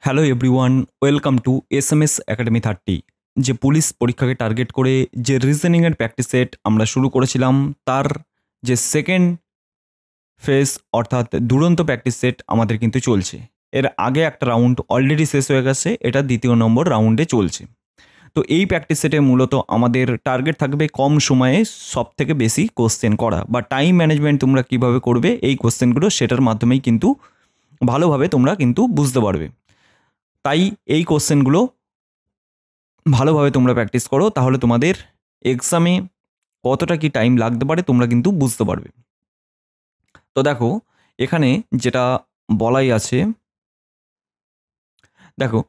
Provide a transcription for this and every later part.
Hello everyone, welcome to SMS academy 30। যে police পরীক্ষাকে target করে যে রিজনিংয়ের প্র্যাকটিস সেট আমরা শুরু করেছিলাম, তার যে সেকেন্ড ফেজ অর্থাৎ দুরন্ত প্র্যাকটিস সেট আমাদের কিন্তু চলছে। এর আগে একটা রাউন্ড অলরেডি শেষ হয়ে গেছে, এটা দ্বিতীয় নম্বর রাউন্ডে চলছে। তো এই প্র্যাকটিস সেটে মূলত আমাদের টার্গেট থাকবে কম সময়ে সব থেকে বেশি কোশ্চেন করা, বা টাইম ম্যানেজমেন্ট তোমরা কীভাবে করবে এই কোশ্চেনগুলো, সেটার মাধ্যমেই কিন্তু ভালোভাবে তোমরা কিন্তু বুঝতে পারবে। তাই এই কোশ্চেনগুলো ভালোভাবে তোমরা প্র্যাকটিস করো, তাহলে তোমাদের এক্সামে কতটা কি টাইম লাগতে পারে তোমরা কিন্তু বুঝতে পারবে। তো দেখো এখানে যেটা বলাই আছে, দেখো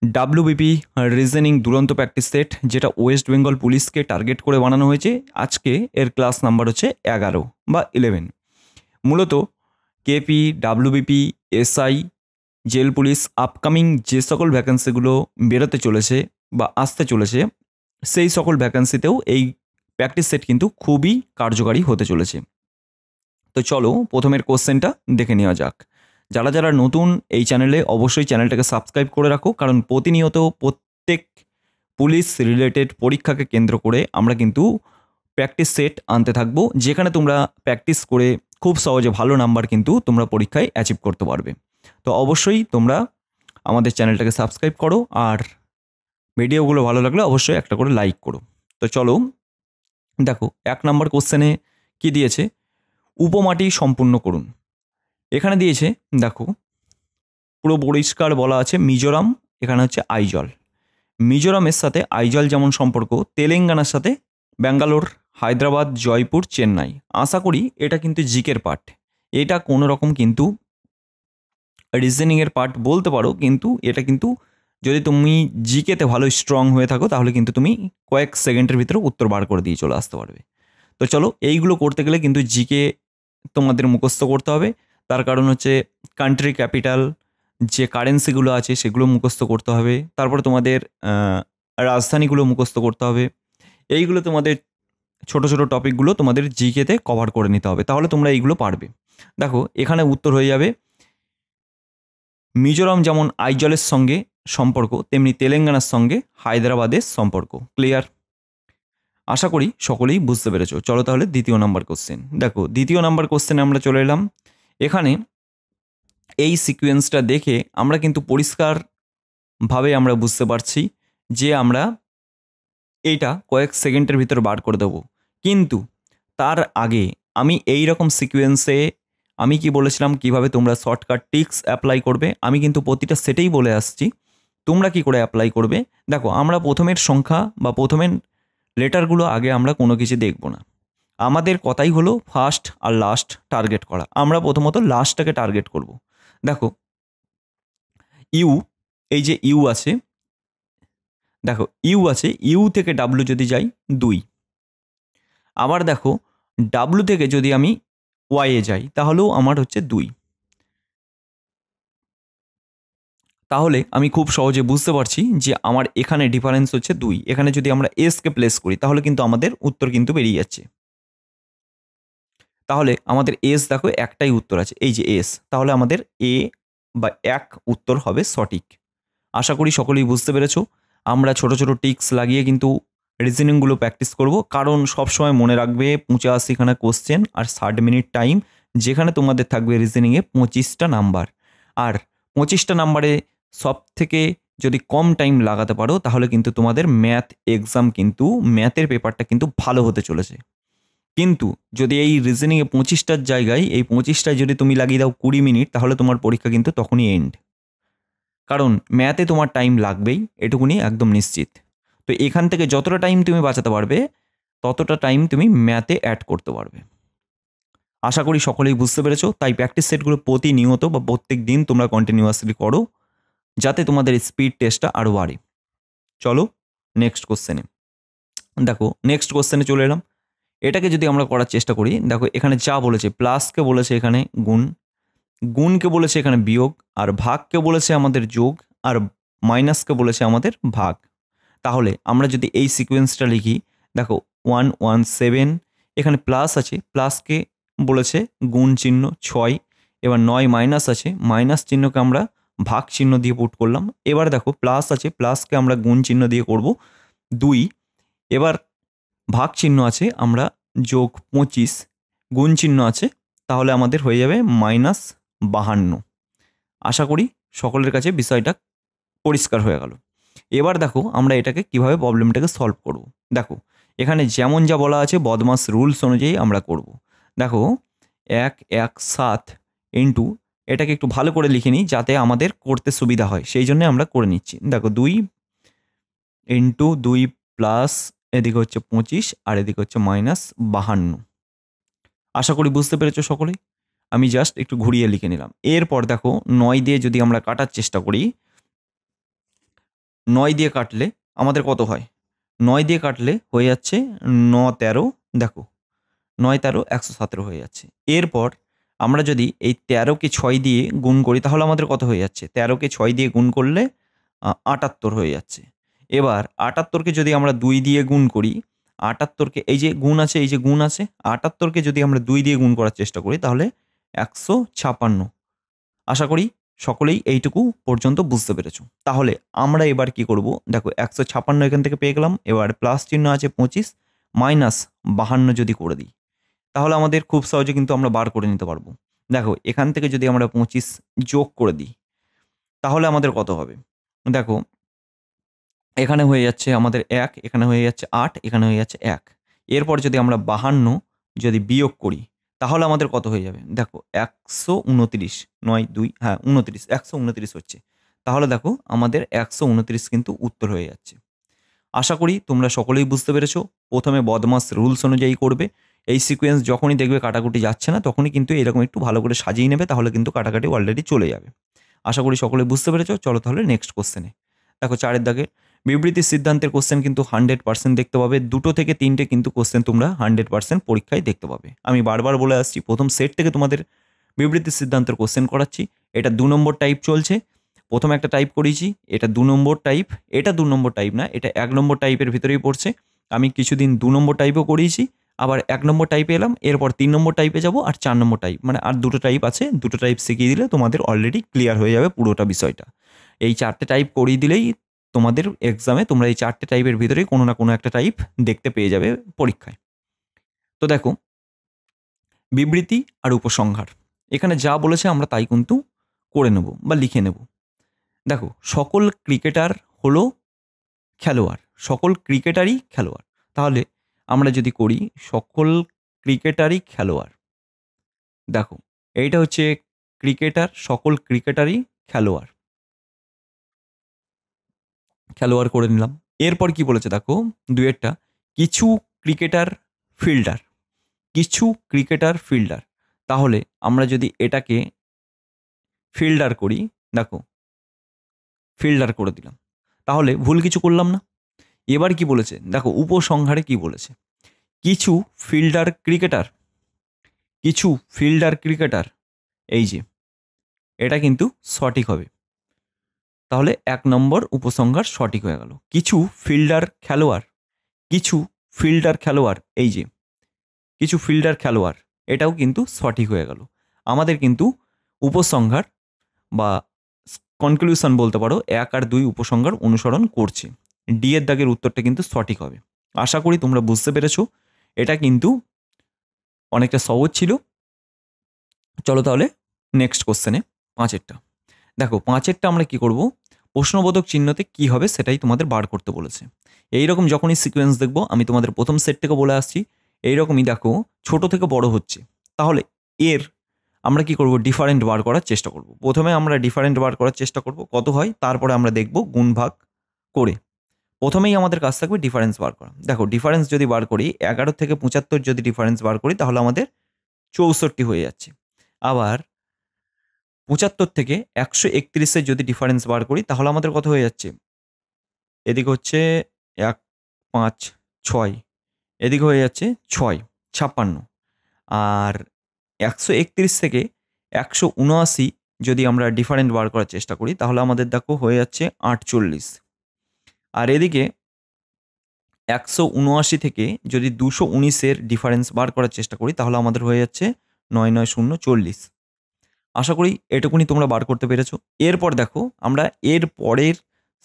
ডাব্লিউবিপি রিজনিং দুরন্ত প্র্যাকটিস সেট, যেটা ওয়েস্ট বেঙ্গল পুলিশকে টার্গেট করে বানানো হয়েছে। আজকে এর ক্লাস নাম্বার হচ্ছে 11 বা 11। মূলত KP, WBP, SI, jail police upcoming যে সকল ভ্যাকেন্সিগুলো বেরোতে চলেছে বা আসতে চলেছে, সেই সকল ভ্যাকেন্সিতেও এই প্র্যাকটিস সেট কিন্তু খুবই কার্যকারী হতে চলেছে। তো চলো প্রথমের কোশ্চেনটা দেখে নেওয়া যাক। যারা যারা নতুন এই চ্যানেলে, অবশ্যই চ্যানেলটাকে সাবস্ক্রাইব করে রাখো, কারণ প্রতিনিয়ত প্রত্যেক পুলিশ রিলেটেড পরীক্ষাকে কেন্দ্র করে আমরা কিন্তু প্র্যাকটিস সেট আনতে থাকবো, যেখানে তোমরা প্র্যাকটিস করে খুব সহজে ভালো নাম্বার কিন্তু তোমরা পরীক্ষায় অ্যাচিভ করতে পারবে। তো অবশ্যই তোমরা আমাদের চ্যানেলটাকে সাবস্ক্রাইব করো, আর ভিডিওগুলো ভালো লাগলে অবশ্যই একটা করে লাইক করো। তো চলো দেখো 1 নম্বর কোশ্চেনে কি দিয়েছে, উপমাটি সম্পূর্ণ করুন। এখানে দিয়েছে দেখো পুরো পরিষ্কার বলা আছে মিজোরাম, এখানে হচ্ছে আইজল। মিজোরামের সাথে আইজল যেমন সম্পর্ক, তেলেঙ্গানার সাথে ব্যাঙ্গালোর, হায়দ্রাবাদ, জয়পুর, চেন্নাই। আশা করি এটা কিন্তু জিকের পার্ট, এটা কোনো রকম কিন্তু রিজনিংয়ের পার্ট বলতে পারো, কিন্তু এটা কিন্তু যদি তুমি জিকেতে ভালো স্ট্রং হয়ে থাকো তাহলে কিন্তু তুমি কয়েক সেকেন্ডের ভিতরে উত্তর বার করে দিয়ে চলে আসতে পারবে। তো চলো এইগুলো করতে গেলে কিন্তু জিকে তোমাদের মুখস্থ করতে হবে। তার কারণ হচ্ছে কান্ট্রি ক্যাপিটাল, যে কারেন্সিগুলো আছে সেগুলো মুখস্থ করতে হবে, তারপরে তোমাদের রাজধানীগুলো মুখস্থ করতে হবে। এইগুলো তোমাদের ছোট ছোট টপিকগুলো তোমাদের জিকেতে কভার করে নিতে হবে, তাহলে তোমরা এইগুলো পারবে। দেখো এখানে উত্তর হয়ে যাবে মিজোরাম যেমন আইজলের সঙ্গে সম্পর্ক, তেমনি তেলেঙ্গানার সঙ্গে হায়দ্রাবাদের সম্পর্ক। ক্লিয়ার? আশা করি সকলেই বুঝতে পেরেছো। চলো তাহলে দ্বিতীয় নাম্বার কোশ্চেন। দেখো দ্বিতীয় নাম্বার কোশ্চেনে আমরা চলে এলাম। এখানে এই সিকোয়েন্সটা দেখে আমরা কিন্তু পরিষ্কারভাবে আমরা বুঝতে পারছি যে আমরা এইটা কয়েক সেকেন্ডের ভিতর বার করে দেবো, কিন্তু তার আগে আমি এই রকম সিকোয়েন্সে আমি কি বলেছিলাম কিভাবে তোমরা শর্টকাট টিক্স অ্যাপ্লাই করবে, আমি কিন্তু প্রতিটা সেটেই বলে আসছি তোমরা কি করে অ্যাপ্লাই করবে। দেখো আমরা প্রথমের সংখ্যা বা প্রথমের লেটারগুলো আগে আমরা কোনো কিছু দেখব না, আমাদের কথাই হলো ফার্স্ট আর লাস্ট টার্গেট করা। আমরা প্রথমত লাস্টটাকে টার্গেট করব। দেখো ইউ, এই যে ইউ আছে, দেখো ইউ আছে, ইউ থেকে ডাব্লু যদি যাই 2। আবার দেখো ডাব্লু থেকে যদি আমি ওয়াইয়ে যাই তাহলেও আমার হচ্ছে 2। তাহলে আমি খুব সহজে বুঝতে পারছি যে আমার এখানে ডিফারেন্স হচ্ছে 2। এখানে যদি আমরা এসকে প্লেস করি তাহলে কিন্তু আমাদের উত্তর কিন্তু বেরিয়ে যাচ্ছে। তাহলে আমাদের এস, দেখো একটাই উত্তর আছে, এই যে এস, তাহলে আমাদের এ বা 1 উত্তর হবে সঠিক। আশা করি সকলেই বুঝতে পেরেছো। আমরা ছোট ছোট টিক্স লাগিয়ে কিন্তু রিজনিংগুলো প্র্যাকটিস করব, কারণ সবসময় মনে রাখবে 85খানা কোশ্চেন আর 60 মিনিট টাইম, যেখানে তোমাদের থাকবে রিজনিংয়ে 25টা নাম্বার। আর 25টা নাম্বারে সব থেকে যদি কম টাইম লাগাতে পারো তাহলে কিন্তু তোমাদের ম্যাথ এক্সাম কিন্তু ম্যাথের পেপারটা কিন্তু ভালো হতে চলেছে। কিন্তু যদি এই রিজনিংয়ে 25টার জায়গায় এই 25টায় যদি তুমি লাগিয়ে দাও 20 মিনিট, তাহলে তোমার পরীক্ষা কিন্তু তখনই এন্ড, কারণ ম্যাথে তোমার টাইম লাগবেই, এটুকুনি একদম নিশ্চিত। তো এখান থেকে যতটা টাইম তুমি বাঁচাতে পারবে ততটা টাইম তুমি ম্যাথে অ্যাড করতে পারবে। আশা করি সকলেই বুঝতে পেরেছো। তাই প্র্যাকটিস সেটগুলো প্রতিনিয়ত বা প্রত্যেক দিন তোমরা কন্টিনিউয়াসলি করো, যাতে তোমাদের স্পিড টেস্টটা আরও বাড়ে। চলো নেক্সট কোশ্চেনে। দেখো নেক্সট কোশ্চেনে চলে এলাম। এটাকে যদি আমরা করার চেষ্টা করি, দেখো এখানে যা বলেছে, প্লাসকে বলেছে এখানে গুণ, গুণকে বলেছে এখানে বিয়োগ, আর ভাগকে বলেছে আমাদের যোগ, আর মাইনাসকে বলেছে আমাদের ভাগ। তাহলে আমরা যদি এই সিকোয়েন্সটা লিখি, দেখো 117, এখানে প্লাস আছে, প্লাসকে বলেছে গুণ চিহ্ন 6, এবার 9 মাইনাস আছে, মাইনাস চিহ্নকে আমরা ভাগ চিহ্ন দিয়ে পুট করলাম। এবার দেখো প্লাস আছে, প্লাসকে আমরা গুণ চিহ্ন দিয়ে করব 2। এবার ভাগ চিহ্ন আছে, আমরা যোগ 25, গুণ চিহ্ন আছে, তাহলে আমাদের হয়ে যাবে -52। আশা করি সকলের কাছে বিষয়টা পরিষ্কার হয়ে গেল। এবার দেখো আমরা এটাকে কিভাবে প্রবলেমটাকে সলভ করব। দেখো এখানে যেমন যা বলা আছে বদমাস রুলস অনুযায়ী আমরা করব। দেখো 117 ইন্টু, এটাকে একটু ভালো করে লিখে নিই যাতে আমাদের করতে সুবিধা হয়, সেই জন্য আমরা করে নিচ্ছি। দেখো 2 ইন্টু 2 প্লাস এদিকে হচ্ছে 25 আর এদিকে হচ্ছে -52। আশা করি বুঝতে পেরেছো সকলেই। আমি জাস্ট একটু ঘুরিয়ে লিখে নিলাম। এরপর দেখো 9 দিয়ে যদি আমরা কাটার চেষ্টা করি, 9 দিয়ে কাটলে আমাদের কত হয়? 9 দিয়ে কাটলে হয়ে যাচ্ছে 9 13, দেখো 9 13 117 হয়ে যাচ্ছে। এরপর আমরা যদি এই 13কে 6 দিয়ে গুণ করি তাহলে আমাদের কত হয়ে যাচ্ছে? 13কে 6 দিয়ে গুণ করলে 78 হয়ে যাচ্ছে। এবার 78কে যদি আমরা 2 দিয়ে গুণ করি, 78কে এই যে গুণ আছে, এই যে গুণ আছে, 78কে যদি আমরা 2 দিয়ে গুণ করার চেষ্টা করি তাহলে 156। আশা করি সকলেই এইটুকু পর্যন্ত বুঝতে পেরেছো। তাহলে আমরা এবার কি করব? দেখো 156 এখান থেকে পেয়ে গেলাম। এবার প্লাস চিহ্ন আছে 25 -52 যদি করে দিই তাহলে আমাদের খুব সহজে কিন্তু আমরা বার করে নিতে পারবো। দেখো এখান থেকে যদি আমরা 25 যোগ করে দিই তাহলে আমাদের কত হবে? দেখো এখানে হয়ে যাচ্ছে আমাদের 1, এখানে হয়ে যাচ্ছে 8, এখানে হয়ে যাচ্ছে 1। এরপর যদি আমরা 52 যদি বিয়োগ করি তাহলে আমাদের কত হয়ে যাবে? দেখো 129, 9 2, হ্যাঁ 29, 129 হচ্ছে। তাহলে দেখো আমাদের 129 কিন্তু উত্তর হয়ে যাচ্ছে। আশা করি তোমরা সকলেই বুঝতে পেরেছো। প্রথমে বদমাস রুলস অনুযায়ী করবে। এই সিকোয়েন্স যখনই দেখবে কাটাকুটি যাচ্ছে না তখনই কিন্তু এরকম একটু ভালো করে সাজিয়ে নেবে, তাহলে কিন্তু কাটাকাটি অলরেডি চলে যাবে। আশা করি সকলে বুঝতে পেরেছো। চলো তাহলে নেক্সট কোশ্চেনে। দেখো 4 দাগের বিবৃতির সিদ্ধান্তের কোশ্চেন কিন্তু 100% দেখতে পাবে। 2 থেকে 3টে কিন্তু কোশ্চেন তোমরা 100% পরীক্ষায় দেখতে পাবে। আমি বারবার বলে আসছি প্রথম সেট থেকে তোমাদের বিবৃতির সিদ্ধান্তের কোশ্চেন করাচ্ছি। এটা 2 নম্বর টাইপ চলছে। প্রথমে একটা টাইপ করিয়েছি, এটা 2 নম্বর টাইপ। এটা 2 নম্বর টাইপ না, এটা 1 নম্বর টাইপের ভিতরেই পড়ছে। আমি কিছুদিন 2 নম্বর টাইপও করিয়েছি, আবার 1 নম্বর টাইপে এলাম, এরপর 3 নম্বর টাইপে যাব, আর 4 নম্বর টাইপ, মানে আর 2টো টাইপ আছে। 2টো টাইপ শিখিয়ে দিলে তোমাদের অলরেডি ক্লিয়ার হয়ে যাবে পুরোটা বিষয়টা। এই 4টে টাইপ করিয়ে দিলেই তোমাদের এক্সামে তোমরা এই 4টে টাইপের ভিতরেই কোনো না কোনো একটা টাইপ দেখতে পেয়ে যাবে পরীক্ষায়। তো দেখো বিবৃতি আর উপসংহার, এখানে যা বলেছে আমরা তাই কিন্তু করে নেব বা লিখে নেব। দেখো সকল ক্রিকেটার হলো খেলোয়াড়, সকল ক্রিকেটারই খেলোয়াড়। তাহলে আমরা যদি করি সকল ক্রিকেটারই খেলোয়াড়, দেখো এইটা হচ্ছে ক্রিকেটার, সকল ক্রিকেটারই খেলোয়াড়, খেলোয়াড় করে নিলাম। এরপর কি বলেছে দেখো দুয়েরটা, কিছু ক্রিকেটার ফিল্ডার, কিছু ক্রিকেটার ফিল্ডার। তাহলে আমরা যদি এটাকে ফিল্ডার করি, দেখো ফিল্ডার করে দিলাম, তাহলে ভুল কিছু করলাম না। এবার কি বলেছে দেখো উপসংহারে কি বলেছে, কিছু ফিল্ডার ক্রিকেটার, কিছু ফিল্ডার ক্রিকেটার, এই যে এটা কিন্তু সঠিক হবে। তাহলে 1 নম্বর উপসংহার সঠিক হয়ে গেল। কিছু ফিল্ডার খেলোয়াড়, কিছু ফিল্ডার খেলোয়াড়, এই যে কিছু ফিল্ডার খেলোয়াড়, এটাও কিন্তু সঠিক হয়ে গেল। আমাদের কিন্তু উপসংহার বা কনক্লুশন বলতে পারো 1 আর 2 উপসংহার অনুসরণ করছে। ডি এর দাগের উত্তরটা কিন্তু সঠিক হবে। আশা করি তোমরা বুঝতে পেরেছো। এটা কিন্তু অনেকটা সহজ ছিল। চলো তাহলে নেক্সট কোশ্চেনে 5এরটা। দেখো 5এরটা আমরা কি করব, প্রশ্নবোধক চিহ্নতে কি হবে সেটাই তোমাদের বার করতে বলেছে। এইরকম যখনই সিকোয়েন্স দেখবো, আমি তোমাদের প্রথম সেট থেকে বলে আসছি, এইরকমই দেখো ছোট থেকে বড় হচ্ছে, তাহলে এর আমরা কি করব, ডিফারেন্ট বার করার চেষ্টা করব। প্রথমে আমরা ডিফারেন্ট বার করার চেষ্টা করব কত হয়, তারপরে আমরা দেখব গুণ ভাগ করে। প্রথমেই আমাদের কাজ থাকবে ডিফারেন্স বার করা। দেখো ডিফারেন্স যদি বার করি 11 থেকে 75 যদি ডিফারেন্স বার করি তাহলে আমাদের 64 হয়ে যাচ্ছে। আবার 75 থেকে 131 যদি ডিফারেন্স বার করি তাহলে আমাদের কত হয়ে যাচ্ছে, এদিকে হচ্ছে 1 5 6, এদিকে হয়ে যাচ্ছে 6 56। আর 131 থেকে 179 যদি আমরা ডিফারেন্ট বার করার চেষ্টা করি তাহলে আমাদের দেখো হয়ে যাচ্ছে 48। আর এদিকে 179 থেকে যদি 219-এর ডিফারেন্স বার করার চেষ্টা করি তাহলে আমাদের হয়ে যাচ্ছে 9 9 0 40। আশা করি এটুকুনি তোমরা বার করতে পেরেছো। এরপর দেখো আমরা এর পরের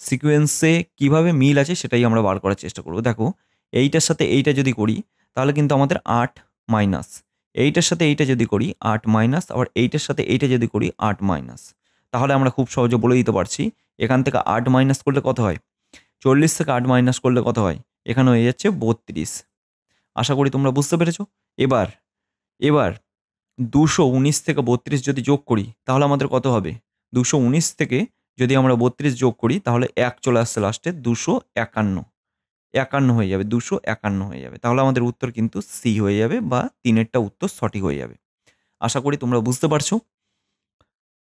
সিকোয়েন্সে কিভাবে মিল আছে সেটাই আমরা বার করার চেষ্টা করব। দেখো এইটার সাথে এইটা যদি করি তাহলে কিন্তু আমাদের 8 মাইনাস, এইটার সাথে এইটা যদি করি 8 মাইনাস, আবার এইটার সাথে এইটা যদি করি 8 মাইনাস, তাহলে আমরা খুব সহজে বলে দিতে পারছি এখান থেকে 8 মাইনাস করলে কত হয়, 40 থেকে 8 মাইনাস করলে কত হয়, এখানে হয়ে যাচ্ছে 32। আশা করি তোমরা বুঝতে পেরেছো। এবার এবার 219 থেকে 32 যদি যোগ করি তাহলে আমাদের কত হবে, 219 থেকে যদি আমরা 32 যোগ করি তাহলে 1 চলে আসছে লাস্টে, 251, 51 হয়ে যাবে, 251 হয়ে যাবে। তাহলে আমাদের উত্তর কিন্তু সি হয়ে যাবে, বা 3-এরটা উত্তর সঠিক হয়ে যাবে। আশা করি তোমরা বুঝতে পারছো।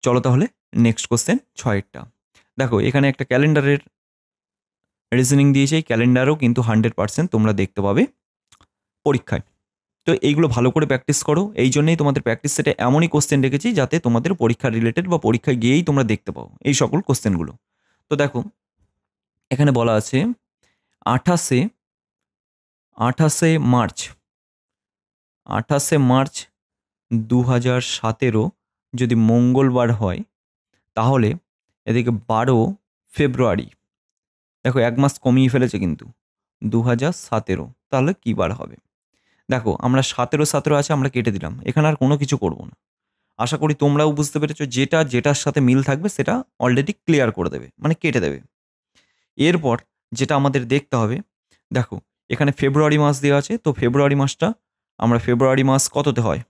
চলো তাহলে নেক্সট কোশ্চেন 6-এরটা। দেখো এখানে একটা ক্যালেন্ডারের রিজনিং দিয়েছে, এই ক্যালেন্ডারও কিন্তু 100% তোমরা দেখতে পাবে পরীক্ষায়। তো এইগুলো ভালো করে প্র্যাকটিস করো, এই জন্যই তোমাদের প্র্যাকটিস সেটে এমনই কোশ্চেন রেখেছি যাতে তোমাদের পরীক্ষা রিলেটেড বা পরীক্ষায় গিয়েই তোমরা দেখতে পাও এই সকল কোশ্চেনগুলো। তো দেখো এখানে বলা আছে 28শে মার্চ, 28শে মার্চ 2017 যদি মঙ্গলবার হয় তাহলে এদিকে 12 ফেব্রুয়ারি, দেখো 1 মাস কমিয়ে ফেলেছে কিন্তু 2017, তাহলে কী বার হবে। দেখো আমরা 17 আছে আমরা কেটে দিলাম, এখানে আর কোনো কিছু করব না। আশা করি তোমরাও বুঝতে পেরেছো, যেটার সাথে মিল থাকবে সেটা অলরেডি ক্লিয়ার করে দেবে, মানে কেটে দেবে। এরপর যেটা আমাদের দেখতে হবে, দেখো এখানে ফেব্রুয়ারি মাস দেওয়া আছে, তো ফেব্রুয়ারি মাসটা আমরা ফেব্রুয়ারি মাস কততে হয়,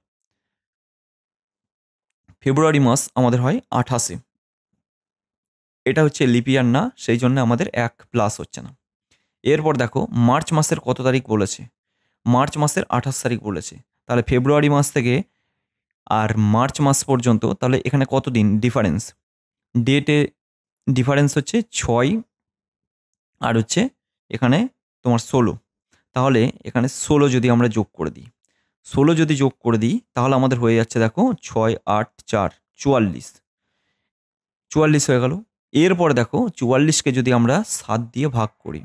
ফেব্রুয়ারি মাস আমাদের হয় 28-এ। এটা হচ্ছে লিপিয়ার না, সেই জন্য আমাদের 1 প্লাস হচ্ছে না। এরপর দেখো মার্চ মাসের কত তারিখ বলেছে, মার্চ মাসের 28 তারিখ বলেছে, তাহলে ফেব্রুয়ারি মাস থেকে আর মার্চ মাস পর্যন্ত তাহলে এখানে কত দিন ডিফারেন্স, ডেটে ডিফারেন্স হচ্ছে 6 আর হচ্ছে এখানে তোমার 16, তাহলে এখানে 16 যদি আমরা যোগ করে দিই, 16 যদি যোগ করে দিই তাহলে আমাদের হয়ে যাচ্ছে দেখো 6 8 4 44, 44 হয়ে গেল। এরপর দেখো 44কে যদি আমরা 7 দিয়ে ভাগ করি,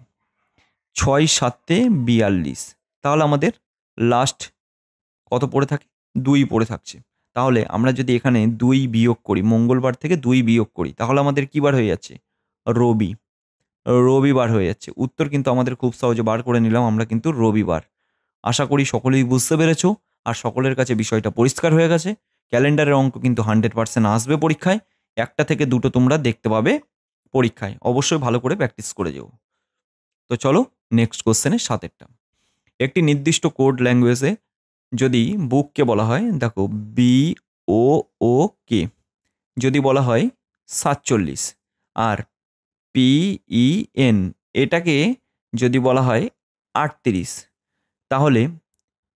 6 7 42, তাহলে আমাদের লাস্ট কত পড়ে থাকে, 2 পড়ে থাকছে। তাহলে আমরা যদি এখানে 2 বিয়োগ করি, মঙ্গলবার থেকে 2 বিয়োগ করি, তাহলে আমাদের কী বার হয়ে যাচ্ছে, রবিবার হয়ে যাচ্ছে। উত্তর কিন্তু আমাদের খুব সহজে বার করে নিলাম আমরা, কিন্তু রবিবার। আশা করি সকলেই বুঝতে পেরেছো আর সকলের কাছে বিষয়টা পরিষ্কার হয়ে গেছে। ক্যালেন্ডারের অঙ্ক কিন্তু 100% আসবে পরীক্ষায়, 1টা থেকে 2টো তোমরা দেখতে পাবে পরীক্ষায়। অবশ্যই ভালো করে প্র্যাকটিস করে যেও। তো চলো নেক্সট কোশ্চেনে 7-এরটা। একটি নির্দিষ্ট কোড ল্যাঙ্গুয়েজে যদি বুককে বলা হয়, দেখো BOOK যদি বলা হয় 47, আর PEN এটাকে যদি বলা হয় 38, তাহলে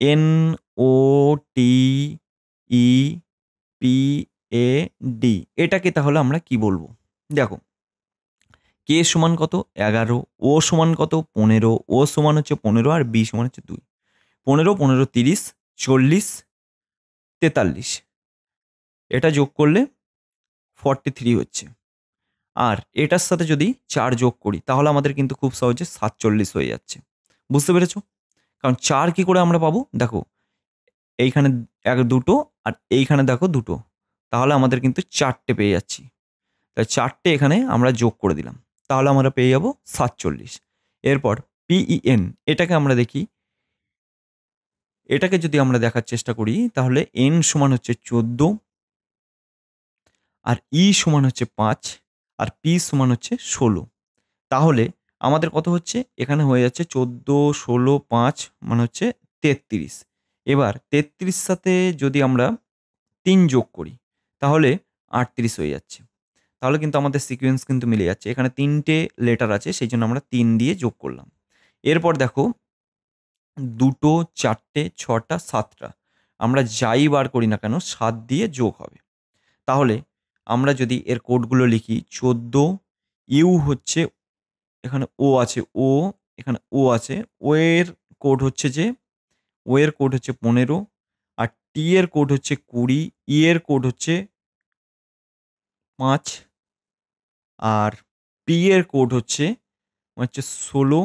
NOTEPAD এটাকে তাহলে আমরা কি বলবো। দেখো কে সমান কত 11, ও সমান কত 15, ও সমান হচ্ছে 15 আর বি সমান হচ্ছে 2, 15 15 30 40 43, এটা যোগ করলে 43 হচ্ছে। আর এটার সাথে যদি 4 যোগ করি তাহলে আমাদের কিন্তু খুব সহজে 47 হয়ে যাচ্ছে। বুঝতে পেরেছো? কারণ 4 কি করে আমরা পাবো, দেখো এইখানে 2টো আর এইখানে দেখো 2টো, তাহলে আমাদের কিন্তু 4টে পেয়ে যাচ্ছি। তাই 4টে এখানে আমরা যোগ করে দিলাম, তাহলে আমরা পেয়ে যাবো 47। এরপর PEN এটাকে আমরা দেখি, এটাকে যদি আমরা দেখার চেষ্টা করি তাহলে N সমান হচ্ছে 14, আর E সমান হচ্ছে 5, আর P সমান হচ্ছে 16, তাহলে আমাদের কত হচ্ছে, এখানে হয়ে যাচ্ছে 14 16 5 মানে হচ্ছে 33। এবার 33 সাথে যদি আমরা 3 যোগ করি তাহলে 38 হয়ে যাচ্ছে। তাহলে কিন্তু আমাদের সিকোয়েন্স কিন্তু মিলে যাচ্ছে, এখানে 3টে লেটার আছে সেই জন্য আমরা 3 দিয়ে যোগ করলাম। এরপর দেখো 2টো 4টে 6টা 7টা, আমরা যাই বার করি না কেন 7 দিয়ে যোগ হবে। তাহলে আমরা যদি এর কোডগুলো লিখি, 14 ইউ হচ্ছে, এখানে ও আছে, ও এখানে ও আছে, ও এর কোড হচ্ছে যে, ও এর কোড হচ্ছে 15, আর টি এর কোড হচ্ছে 20, ই এর কোড হচ্ছে 5, আর পি এর কোড হচ্ছে 16,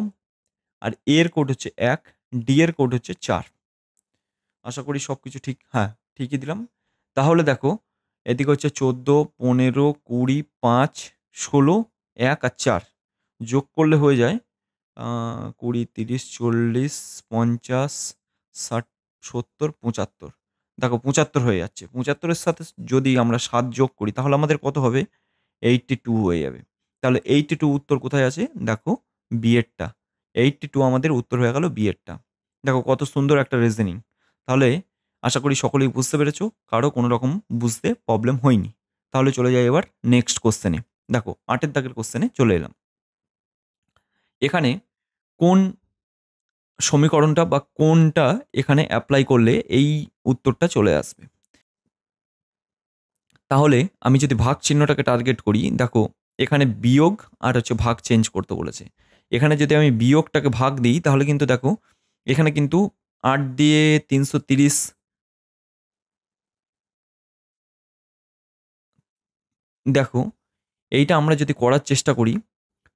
আর এর কোড হচ্ছে 1, ডি এর কোড হচ্ছে 4। আশা করি সব কিছু ঠিক, হ্যাঁ ঠিকই দিলাম। তাহলে দেখো এদিকে হচ্ছে 14, 15, 20, 5, 16, 1 আর 4 যোগ করলে হয়ে যায় 20, 30, 40, 50, 60, 70, 75। দেখো 75 হয়ে যাচ্ছে। 75-এর সাথে যদি আমরা 7 যোগ করি তাহলে আমাদের কত হবে? 82 হয়ে যাবে। তাহলে 82 উত্তর কোথায় আছে? দেখো বি এরটা। 82 আমাদের উত্তর হয়ে গেল বি এরটা। দেখো কত সুন্দর একটা রিজনিং। তাহলে আশা করি সকলেই বুঝতে পেরেছো, কারো কোনো রকম বুঝতে প্রবলেম হয়নি। তাহলে চলে যাই এবার নেক্সট কোশ্চেনে। দেখো 8 দাগের কোশ্চেনে চলে এলাম। এখানে কোন সমীকরণটা বা কোনটা এখানে অ্যাপ্লাই করলে এই উত্তরটা চলে আসবে? তাহলে আমি যদি ভাগ চিহ্নটাকে টার্গেট করি, দেখো এখানে বিয়োগ আর হচ্ছে ভাগ চেঞ্জ করতে বলেছে। এখানে যদি আমি বিয়োগটাকে ভাগ দিই তাহলে কিন্তু দেখো এখানে কিন্তু 8 দিয়ে 330, দেখো এইটা আমরা যদি করার চেষ্টা করি,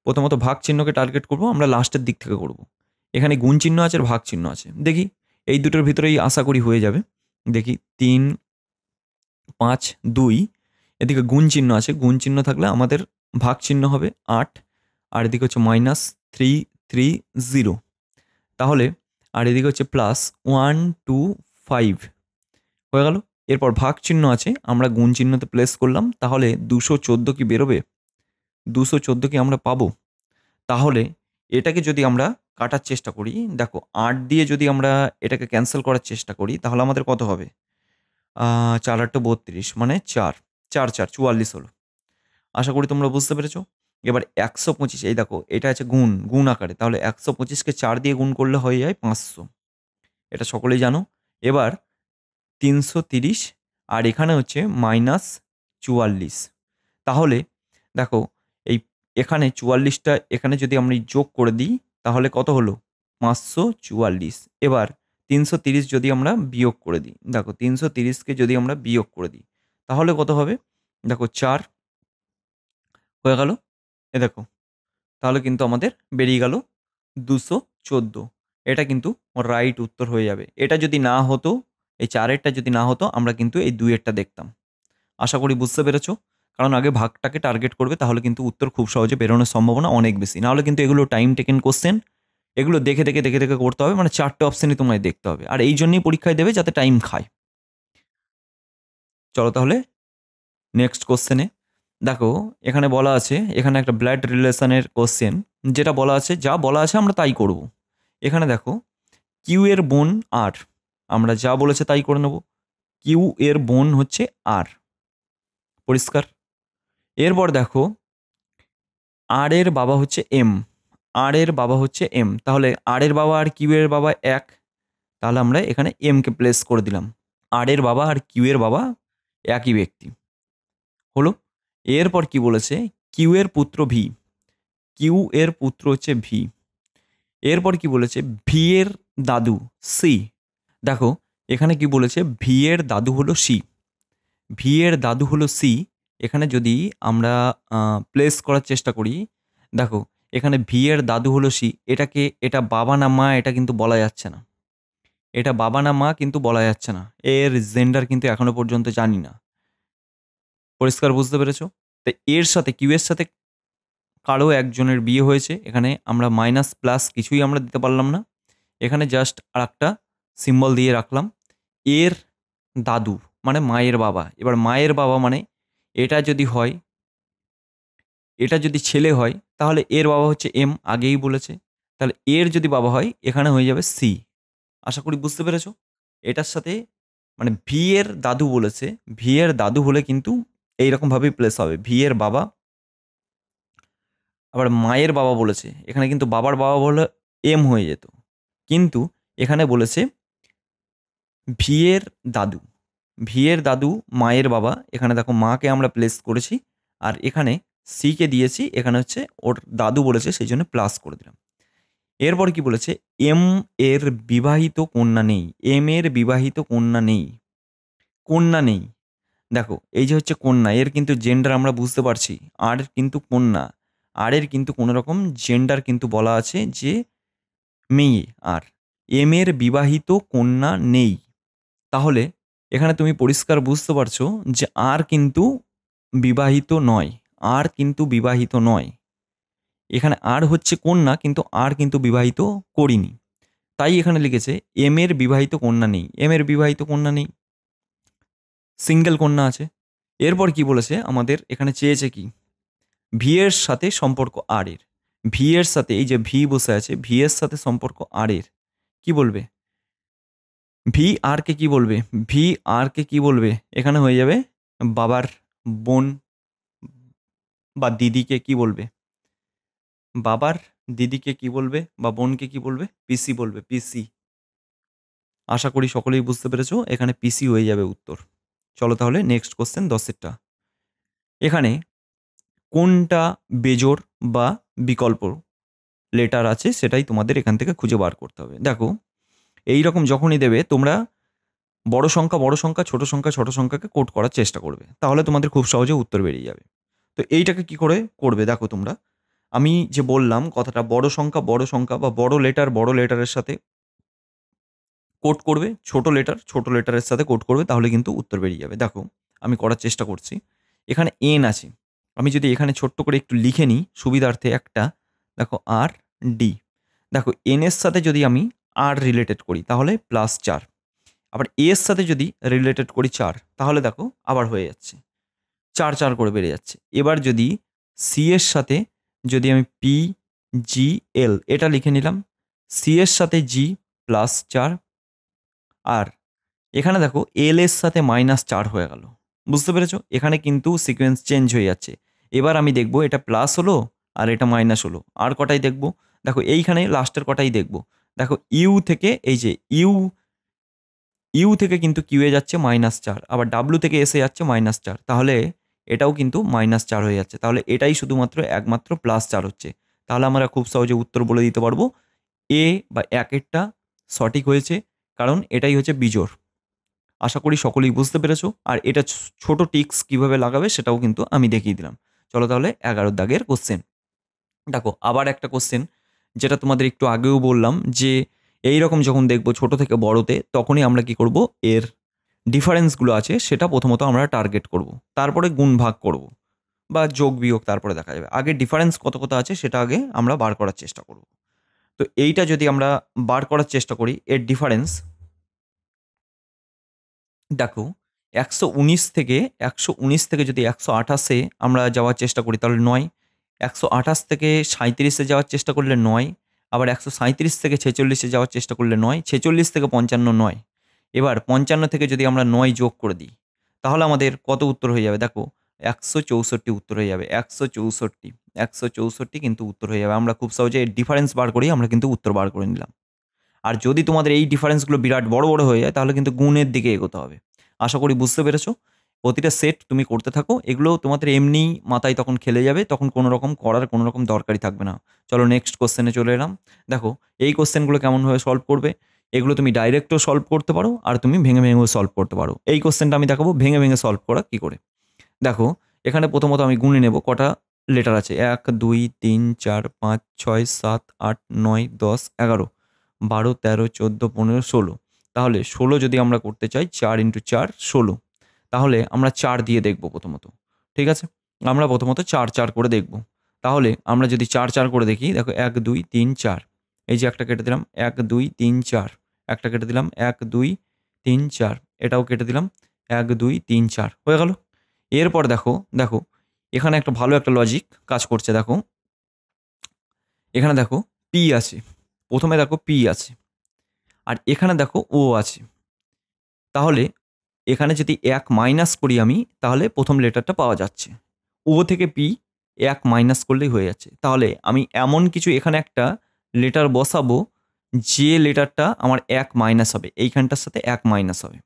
প্রথমত ভাগ চিহ্নকে টার্গেট করব, আমরা লাস্টের দিক থেকে করব। এখানে গুণ চিহ্ন আছে আর ভাগ চিহ্ন আছে, দেখি এই দুটোর ভিতরেই আশা করি হয়ে যাবে। দেখি 3, 5, 2, এদিকে গুণ চিহ্ন আছে, গুণ চিহ্ন থাকলে আমাদের ভাগ চিহ্ন হবে 8, আর এদিকে হচ্ছে -3, 3, 0। তাহলে আর এদিকে হচ্ছে +1, 2, 5 হয়ে গেল। এরপর ভাগ চিহ্ন আছে, আমরা গুণ চিহ্নতে প্লেস করলাম, তাহলে 214 কি বেরোবে? 214 কি আমরা পাবো? তাহলে এটাকে যদি আমরা কাটার চেষ্টা করি, দেখো 8 দিয়ে যদি আমরা এটাকে ক্যান্সেল করার চেষ্টা করি তাহলে আমাদের কত হবে? 4 8 32, মানে 4, 4 4 44 হলো। আশা করি তোমরা বুঝতে পেরেছো। এবার 125, এই দেখো এটা আছে গুণ, গুণ আকারে, তাহলে 125কে 4 দিয়ে গুণ করলে হয়ে যায় 500, এটা সকলেই জানো। এবার 330, আর এখানে হচ্ছে -44। তাহলে দেখো এই এখানে 44টা এখানে যদি আমরা যোগ করে দিই তাহলে কত হলো? 544। এবার 330 যদি আমরা বিয়োগ করে দিই, দেখো 330কে যদি আমরা বিয়োগ করে দিই তাহলে কত হবে? দেখো 4 হয়ে গেল। এ দেখো তাহলে কিন্তু আমাদের বেরিয়ে গেল 214। এটা কিন্তু রাইট উত্তর হয়ে যাবে। এটা যদি না হতো, এই 4-এরটা যদি না হতো, আমরা কিন্তু এই 2-এরটা দেখতাম। আশা করি বুঝতে পেরেছো। কারণ আগে ভাগটাকে টার্গেট করবে, তাহলে কিন্তু উত্তর খুব সহজে বেরোনোর সম্ভাবনা অনেক বেশি। নাহলে কিন্তু এগুলো টাইম টেকেন কোশ্চেন, এগুলো দেখে দেখে দেখে দেখে করতে হবে, মানে 4টে অপশনই তোমায় দেখতে হবে। আর এই জন্যই পরীক্ষায় দেবে যাতে টাইম খায়। চলো তাহলে নেক্সট কোশ্চেনে। দেখো এখানে বলা আছে, এখানে একটা ব্লাড রিলেশনের কোশ্চেন, যেটা বলা আছে, যা বলা আছে আমরা তাই করব। এখানে দেখো কিউ এর বোন আর, আমরা যা বলেছে তাই করে নেব। কিউ এর বোন হচ্ছে আর, পরিষ্কার। এরপর দেখো আর এর বাবা হচ্ছে এম, আর এর বাবা হচ্ছে এম, তাহলে আর এর বাবা আর কিউ এর বাবা এক, তাহলে আমরা এখানে এম কে প্লেস করে দিলাম। আর এর বাবা আর কিউ এর বাবা একই ব্যক্তি হলো। এরপর কি বলেছে? কিউ এর পুত্র ভি, কিউ এর পুত্র হচ্ছে ভি। এরপর কি বলেছে? ভি এর দাদু সি। দেখো এখানে কি বলেছে? ভি এর দাদু হলো সি, ভি এর দাদু হলো সি। এখানে যদি আমরা প্লেস করার চেষ্টা করি, দেখো এখানে ভি এর দাদু হলো সি, এটাকে এটা বাবা না মা এটা কিন্তু বলা যাচ্ছে না, এটা বাবা না মা কিন্তু বলা যাচ্ছে না, এর জেন্ডার কিন্তু এখনো পর্যন্ত জানি না। পরিষ্কার বুঝতে পেরেছো? তো এর সাথে কিউ এর সাথে কারো একজনের বিয়ে হয়েছে, এখানে আমরা মাইনাস প্লাস কিছুই আমরা দিতে পারলাম না, এখানে জাস্ট আর একটা সিম্বল দিয়ে রাখলাম। এর দাদু মানে মায়ের বাবা। এবার মায়ের বাবা মানে এটা যদি হয়, এটা যদি ছেলে হয় তাহলে এর বাবা হচ্ছে এম, আগেই বলেছে। তাহলে এর যদি বাবা হয় এখানে হয়ে যাবে সি। আশা করি বুঝতে পেরেছো। এটার সাথে মানে ভি এর দাদু বলেছে, ভি এর দাদু হলে কিন্তু এইরকমভাবেই প্লেস হবে, ভি এর বাবা। আবার মায়ের বাবা বলেছে, এখানে কিন্তু বাবার বাবা বলে এম হয়ে যেত, কিন্তু এখানে বলেছে ভি এর দাদু, ভি এর দাদু মায়ের বাবা। এখানে দেখো মাকে আমরা প্লেস করেছি, আর এখানে সিকে দিয়েছি, এখানে হচ্ছে ওর দাদু বলেছে সেই জন্য প্লাস করে দিলাম। এরপর কি বলেছে? এম এর বিবাহিত কন্যা নেই, এম এর বিবাহিত কন্যা নেই, কন্যা নেই। দেখো এই যে হচ্ছে কন্যা, এর কিন্তু জেন্ডার আমরা বুঝতে পারছি, আর কিন্তু কন্যা, আর এর কিন্তু কোনো রকম জেন্ডার কিন্তু বলা আছে যে মেয়ে। আর এম এর বিবাহিত কন্যা নেই, তাহলে এখানে তুমি পরিষ্কার বুঝতে পারছো যে আর কিন্তু বিবাহিত নয়, আর কিন্তু বিবাহিত নয়। এখানে আর হচ্ছে কন্যা, কিন্তু আর কিন্তু বিবাহিত করিনি। তাই এখানে লিখেছে এম এর বিবাহিত কন্যা নেই, এম এর বিবাহিত কন্যা নেই, সিঙ্গেল কন্যা আছে। এরপর কি বলেছে আমাদের এখানে চেয়েছে কি, ভি এর সাথে সম্পর্ক আর এর, ভি এর সাথে এই যে ভি বসে আছে, ভি এর সাথে সম্পর্ক আর এর কি বলবে, ভি আর কে কি বলবে, ভি আর কে কি বলবে, এখানে হয়ে যাবে বাবার বোন বা দিদিকে কি বলবে, বাবার দিদিকে কি বলবে বা বোনকে কি বলবে, পিসি বলবে, পিসি। আশা করি সকলেই বুঝতে পেরেছো, এখানে পিসি হয়ে যাবে উত্তর। চলো তাহলে নেক্সট কোশ্চেন 10-এরটা। এখানে কোনটা বেজোড় বা বিকল্প লেটার আছে সেটাই তোমাদের এখান থেকে খুঁজে বার করতে হবে। দেখো এই রকম যখনই দেবে তোমরা বড় সংখ্যা ছোট সংখ্যা ছোট সংখ্যাকে কোড করার চেষ্টা করবে, তাহলে তোমাদের খুব সহজে উত্তর বেরিয়ে যাবে। তো এইটাকে কি করে করবে দেখো তোমরা, আমি যে বললাম কথাটা, বড় সংখ্যা বা বড় লেটারের সাথে কোড করবে, ছোট লেটারের সাথে কোড করবে, তাহলে কিন্তু উত্তর বেরিয়ে যাবে। দেখো আমি করার চেষ্টা করছি। এখানে এন আছে, আমি যদি এখানে ছোট্ট করে একটু লিখে নিই সুবিধার্থে একটা, দেখো আর ডি, দেখো এন এর সাথে যদি আমি আর রিলেটেড করি তাহলে +4, আবার এ এর সাথে যদি রিলেটেড করি 4, তাহলে দেখো আবার হয়ে যাচ্ছে 4 করে বেড়ে যাচ্ছে। এবার যদি সি এর সাথে যদি আমি পি জি এল এটা লিখে নিলাম, সি এর সাথে জি +4, আর এখানে দেখো এল এর সাথে -4 হয়ে গেল। বুঝতে পেরেছো, এখানে কিন্তু সিকোয়েন্স চেঞ্জ হয়ে যাচ্ছে। এবার আমি দেখবো এটা প্লাস হলো আর এটা মাইনাস হলো, আর কটাই দেখবো, দেখো এইখানে লাস্টের কটাই দেখবো। দেখো ইউ থেকে এই যে ইউ থেকে কিন্তু কিউ এ যাচ্ছে -4, আবার ডাব্লু থেকে এসে যাচ্ছে -4, তাহলে এটাও কিন্তু -4 হয়ে যাচ্ছে। তাহলে এটাই শুধুমাত্র একমাত্র +4 হচ্ছে। তাহলে আমরা খুব সহজে উত্তর বলে দিতে পারবো এ বা একেরটা সঠিক হয়েছে, কারণ এটাই হচ্ছে বিজোড়। আশা করি সকলেই বুঝতে পেরেছো। আর এটা ছোট টিক্স কিভাবে লাগাবে সেটাও কিন্তু আমি দেখিয়ে দিলাম। চলো তাহলে 11 দাগের কোশ্চেন দেখো, আবার একটা কোশ্চেন যেটা তোমাদের একটু আগেও বললাম যে এই রকম যখন দেখবো ছোট থেকে বড়তে, তখনই আমরা কি করব, এর ডিফারেন্সগুলো আছে সেটা প্রথমত আমরা টার্গেট করব, তারপরে গুণ ভাগ করব বা যোগ বিয়োগ তারপরে দেখা যাবে। আগে ডিফারেন্স কত কত আছে সেটা আগে আমরা বার করার চেষ্টা করব। তো এইটা যদি আমরা বার করার চেষ্টা করি, এর ডিফারেন্স দেখো 119 থেকে যদি 128-এ আমরা যাওয়ার চেষ্টা করি তাহলে 9, 128 থেকে 37-এ যাওয়ার চেষ্টা করলে 9, আবার 137 থেকে 46-এ যাওয়ার চেষ্টা করলে 9, 46 থেকে 55 9। এবার 55 থেকে যদি আমরা 9 যোগ করে দিই তাহলে আমাদের কত উত্তর হয়ে যাবে, দেখো 164 উত্তর হয়ে যাবে, 164 কিন্তু উত্তর হয়ে যাবে। আমরা খুব সহজে ডিফারেন্স বার করেই আমরা কিন্তু উত্তর বার করে নিলাম। আর যদি তোমাদের এই ডিফারেন্সগুলো বিরাট বড় বড় হয়ে যায় তাহলে কিন্তু গুণের দিকে এগোতে হবে। আশা করি বুঝতে পেরেছো। প্রতিটা সেট তুমি করতে থাকো, এগুলো তোমাদের এমনিই মাথায় তখন খেলে যাবে, তখন কোনো রকম করার কোনো রকম দরকারই থাকবে না। চলো নেক্সট কোশ্চেনে চলে এলাম। দেখো এই কোশ্চেনগুলো কেমনভাবে সলভ করবে, এগুলো তুমি ডাইরেক্টও সলভ করতে পারো আর তুমি ভেঙে ভেঙেও সলভ করতে পারো। এই কোশ্চেনটা আমি দেখাবো ভেঙে ভেঙে সলভ করা কী করে। দেখো এখানে প্রথমত আমি গুণে নেব কটা লেটার আছে, 1 2 3 4 5 6 7 8 9 10 11 12 13 14 15 16। তাহলে 16 যদি আমরা করতে চাই 4 × 4 16, তাহলে আমরা 4 দিয়ে দেখব প্রথমত। ঠিক আছে, আমরা প্রথমত 4 করে দেখব। তাহলে আমরা যদি 4 করে দেখি, দেখো 1 2 3 4, এই যে একটা কেটে দিলাম 1 2 3 4, একটা কেটে দিলাম 1 2 3 4, এটাও কেটে দিলাম 1 2 3 4 হয়ে গেল। এরপর দেখো দেখো এখানে একটা ভালো একটা লজিক কাজ করছে। দেখো এখানে দেখো পি আছে, প্রথমে দেখো পি আছে আর এখানে দেখো ও আছে। তাহলে এখানে যদি 1 মাইনাস করি আমি, তাহলে প্রথম লেটারটা পাওয়া যাচ্ছে। ও থেকে পি 1 মাইনাস করলেই হয়ে যাচ্ছে। তাহলে আমি এমন কিছু এখানে একটা লেটার বসাবো যে লেটারটা আমার 1 মাইনাস হবে, এইখানটার সাথে 1 মাইনাস হবে।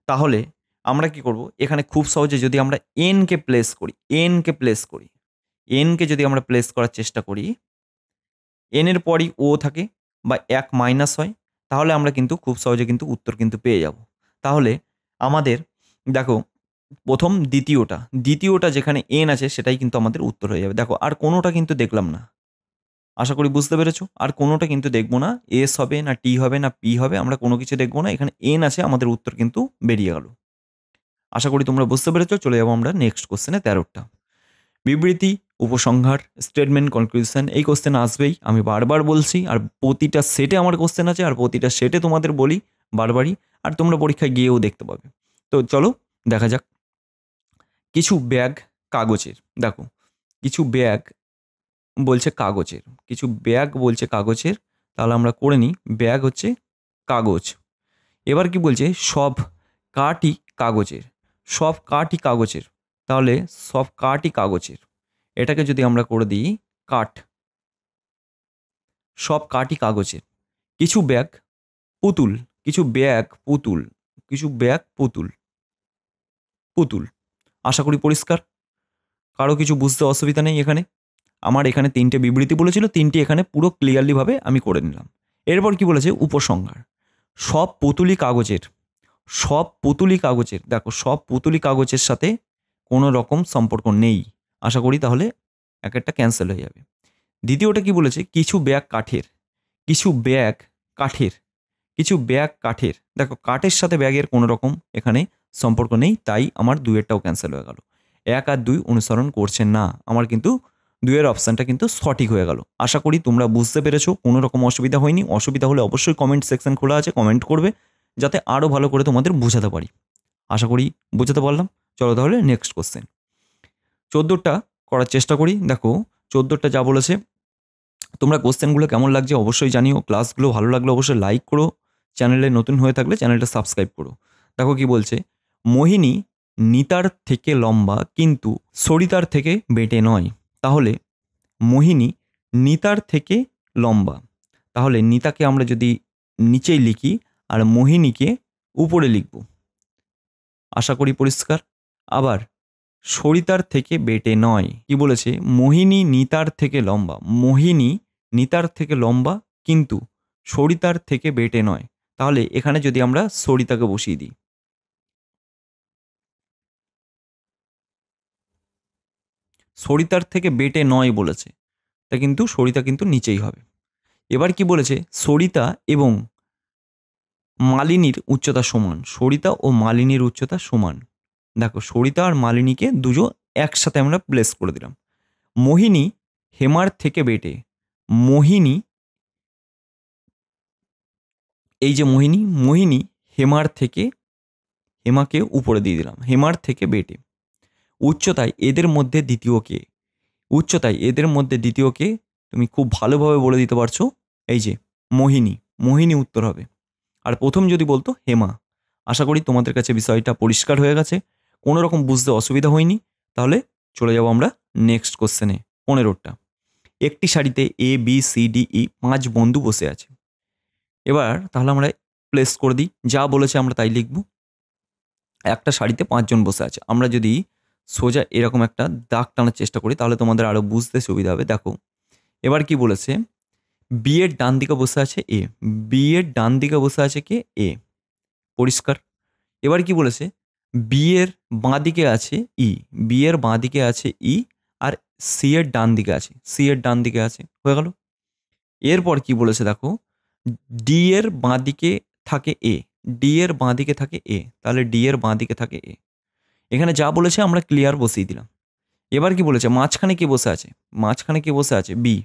তাহলে আমরা কি করব, এখানে খুব সহজে যদি আমরা এনকে প্লেস করি, এনকে যদি আমরা প্লেস করার চেষ্টা করি, এন এর পরই ও থাকে বা 1 মাইনাস হয়, তাহলে আমরা কিন্তু খুব সহজে কিন্তু উত্তর কিন্তু পেয়ে যাব। তাহলে আমাদের দেখো প্রথম দ্বিতীয়টা যেখানে এন আছে সেটাই কিন্তু আমাদের উত্তর হয়ে যাবে। দেখো আর কোনোটা কিন্তু দেখলাম না, আশা করি বুঝতে পেরেছো। আর কোনোটা কিন্তু দেখবো না, এস হবে না টি হবে না পি হবে, আমরা কোনো কিছু দেখবো না। এখানে এন আছে, আমাদের উত্তর কিন্তু বেরিয়ে গেল। আশা করি তোমরা বুঝতে পেরেছো। চলে যাবো আমরা নেক্সট কোশ্চেনে, 13টা। বিবৃতি, উপসংহার, স্টেটমেন্ট, কনক্লুশন, এই কোশ্চেন আসবেই, আমি বারবার বলছি। আর প্রতিটা সেটে আমার কোশ্চেন আছে, আর প্রতিটা সেটে তোমাদের বলি বারবারই, আর তোমরা পরীক্ষায় গিয়েও দেখতে পাবে। তো চলো দেখা যাক। কিছু ব্যাগ কাগজের, দেখো কিছু ব্যাগ বলছে কাগজের, কিছু ব্যাগ বলছে কাগজের, তাহলে আমরা করে নিই ব্যাগ হচ্ছে কাগজ। এবার কি বলছে, সব কাঠই কাগজের, সব কাঠই কাগজের, তাহলে সব কাঠই কাগজের, এটাকে যদি আমরা করে দিই কাঠ, সব কাঠই কাগজের। কিছু ব্যাগ পুতুল, কিছু ব্যাগ পুতুল, কিছু ব্যাগ পুতুল, পুতুল। আশা করি পরিষ্কার, কারো কিছু বুঝতে অসুবিধা নেই। এখানে আমার এখানে 3টে বিবৃতি বলেছিল, 3টি এখানে পুরো ক্লিয়ারলিভাবে আমি করে নিলাম। এরপর কি বলেছে, উপসংহার, সব পুতুলি কাগজের, সব পুতুলি কাগজের, দেখো সব পুতুলি কাগজের সাথে কোনো রকম সম্পর্ক নেই। আশা করি তাহলে এক একটা ক্যান্সেল হয়ে যাবে। দ্বিতীয়টা কি বলেছে, কিছু ব্যাগ কাঠের, কিছু ব্যাগ কাঠের, কিছু ব্যাগ কাঠের, দেখো কাঠের সাথে ব্যাগের কোনো রকম এখানে সম্পর্ক নেই, তাই আমার 2এরটাও ক্যান্সেল হয়ে গেল। 1 আর 2 অনুসরণ করছে না, আমার কিন্তু 2এর অপশানটা কিন্তু সঠিক হয়ে গেল। আশা করি তোমরা বুঝতে পেরেছো, কোনো রকম অসুবিধা হয়নি। অসুবিধা হলে অবশ্যই কমেন্ট সেকশন খোলা আছে, কমেন্ট করবে যাতে আরও ভালো করে তোমাদের বোঝাতে পারি। আশা করি বোঝাতে পারলাম। চলো তাহলে নেক্সট কোশ্চেন, 14টা করার চেষ্টা করি। দেখো 14টা যা বলেছে, তোমরা কোশ্চেনগুলো কেমন লাগছে অবশ্যই জানিও। ক্লাসগুলো ভালো লাগলে অবশ্যই লাইক করো, চ্যানেলে নতুন হয়ে থাকলে চ্যানেলটা সাবস্ক্রাইব করো। দেখো কি বলছে, মোহিনী নিতার থেকে লম্বা কিন্তু সরিতার থেকে বেটে নয়, তাহলে মোহিনী নিতার থেকে লম্বা, তাহলে নিতাকে আমরা যদি নিচেই লিখি আর মোহিনীকে উপরে লিখব। আশা করি পরিষ্কার। আবার সরিতার থেকে বেটে নয়, কি বলেছে, মোহিনী নিতার থেকে লম্বা, মোহিনী নিতার থেকে লম্বা কিন্তু সরিতার থেকে বেটে নয়, তাহলে এখানে যদি আমরা সরিতাকে বসিয়ে দিই, সরিতার থেকে বেটে নয় বলেছে, তা কিন্তু সরিতা কিন্তু নিচেই হবে। এবার কি বলেছে, সরিতা এবং মালিনীর উচ্চতা সমান, সরিতা ও মালিনীর উচ্চতা সমান। দেখো সরিতা আর মালিনীকে দুজন একসাথে আমরা প্লেস করে দিলাম। মোহিনী হেমার থেকে বেটে, মোহিনী, এই যে মোহিনী, মোহিনী হেমার থেকে, হেমাকে উপরে দিয়ে দিলাম, হেমার থেকে বেটে। উচ্চতায় এদের মধ্যে দ্বিতীয় কে, উচ্চতায় এদের মধ্যে দ্বিতীয় কে, তুমি খুব ভালোভাবে বলে দিতে পারছো, এই যে মোহিনী, মোহিনী উত্তর হবে। আর প্রথম যদি বলতো হেমা। আশা করি তোমাদের কাছে বিষয়টা পরিষ্কার হয়ে গেছে, কোনো রকম বুঝতে অসুবিধা হয়নি। তাহলে চলে যাব আমরা নেক্সট কোশ্চেনে, 15টা। একটি শাড়িতে A B C D E 5 বন্ধু বসে আছে। এবার তাহলে আমরা প্লেস করে দিই, যা বলেছে আমরা তাই লিখব। একটা শাড়িতে 5 জন বসে আছে, আমরা যদি সোজা এরকম একটা দাগ টানার চেষ্টা করি তাহলে তোমাদের আরও বুঝতে সুবিধা হবে। দেখো এবার কি বলেছে, বি এর ডান দিকে বসে আছে এ, বি এর ডান দিকে বসে আছে কে, এ, পরিষ্কার। এবার কি বলেছে, বি এর বাঁ দিকে আছে ই, বি এর বাঁ দিকে আছে ই, আর সি এর ডান দিকে আছে, সি এর ডান দিকে আছে, হয়ে গেল। এরপর কি বলেছে দেখো, ডি এর বাঁ দিকে থাকে এ, ডি এর বাঁ দিকে থাকে এ, তাহলে ডি এর বাঁ দিকে থাকে এ। এখানে যা বলেছে আমরা ক্লিয়ার বসিয়ে দিলাম। এবার কি বলেছে, মাঝখানে কি বসে আছে, মাঝখানে কি বসে আছে, বি,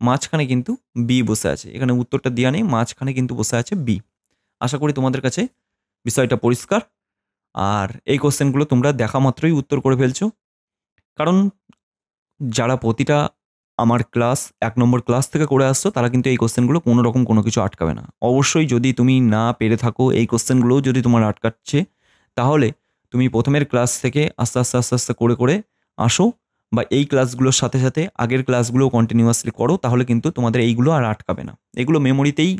মাঝখানে কিন্তু বি বসে আছে, এখানে উত্তরটা দেওয়া নেই, মাঝখানে কিন্তু বসে আছে বি। আশা করি তোমাদের কাছে বিষয়টা পরিষ্কার। আর এই কোশ্চেনগুলো তোমরা দেখা মাত্রই উত্তর করে ফেলছো, কারণ যারা প্রতিটা আমার ক্লাস 1 নম্বর ক্লাস থেকে করে আসছো তারা কিন্তু এই কোশ্চেনগুলো কোনো রকম কোনো কিছু আটকাবে না। অবশ্যই যদি তুমি না পেরে থাকো, এই কোশ্চেনগুলোও যদি তোমার আটকাচ্ছে, তাহলে তুমি প্রথমের ক্লাস থেকে আস্তে আস্তে আস্তে আস্তে করে করে আসো, বা এই ক্লাসগুলোর সাথে সাথে আগের ক্লাসগুলোও কন্টিনিউয়াসলি করো, তাহলে কিন্তু তোমাদের এইগুলো আর আটকাবে না, এগুলো মেমোরিতেই,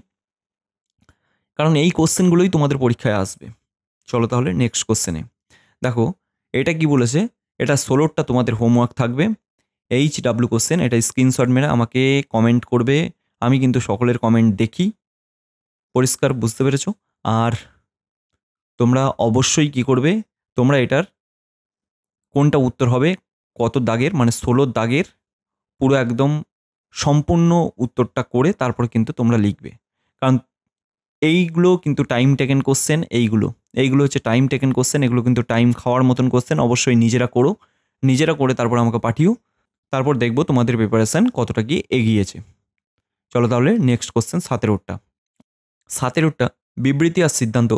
কারণ এই কোশ্চেনগুলোই তোমাদের পরীক্ষায় আসবে। চলো তাহলে নেক্সট কোশ্চেনে। দেখো এটা কি বলেছে, এটা 16টা তোমাদের হোমওয়ার্ক থাকবে, HW কোশ্চেন। এটা স্ক্রিনশট মেরে আমাকে কমেন্ট করবে, আমি কিন্তু সকলের কমেন্ট দেখি। পরিষ্কার বুঝতে পেরেছো? আর তোমরা অবশ্যই কি করবে, তোমরা এটার কোনটা উত্তর হবে, কত দাগের, মানে 16 দাগের পুরো একদম সম্পূর্ণ উত্তরটা করে তারপর কিন্তু তোমরা লিখবে, কারণ এইগুলো কিন্তু টাইম টেকেন কোশ্চেন। এইগুলো হচ্ছে টাইম টেকেন কোশ্চেন, এগুলো কিন্তু টাইম খাওয়ার মতন কোশ্চেন। অবশ্যই নিজেরা করো, নিজেরা করে তারপর আমাকে পাঠিও, তারপর দেখবো তোমাদের প্রিপারেশান কতটা কি এগিয়েছে। চলো তাহলে নেক্সট কোশ্চেন 17টা। 17টা বিবৃতি আর সিদ্ধান্ত।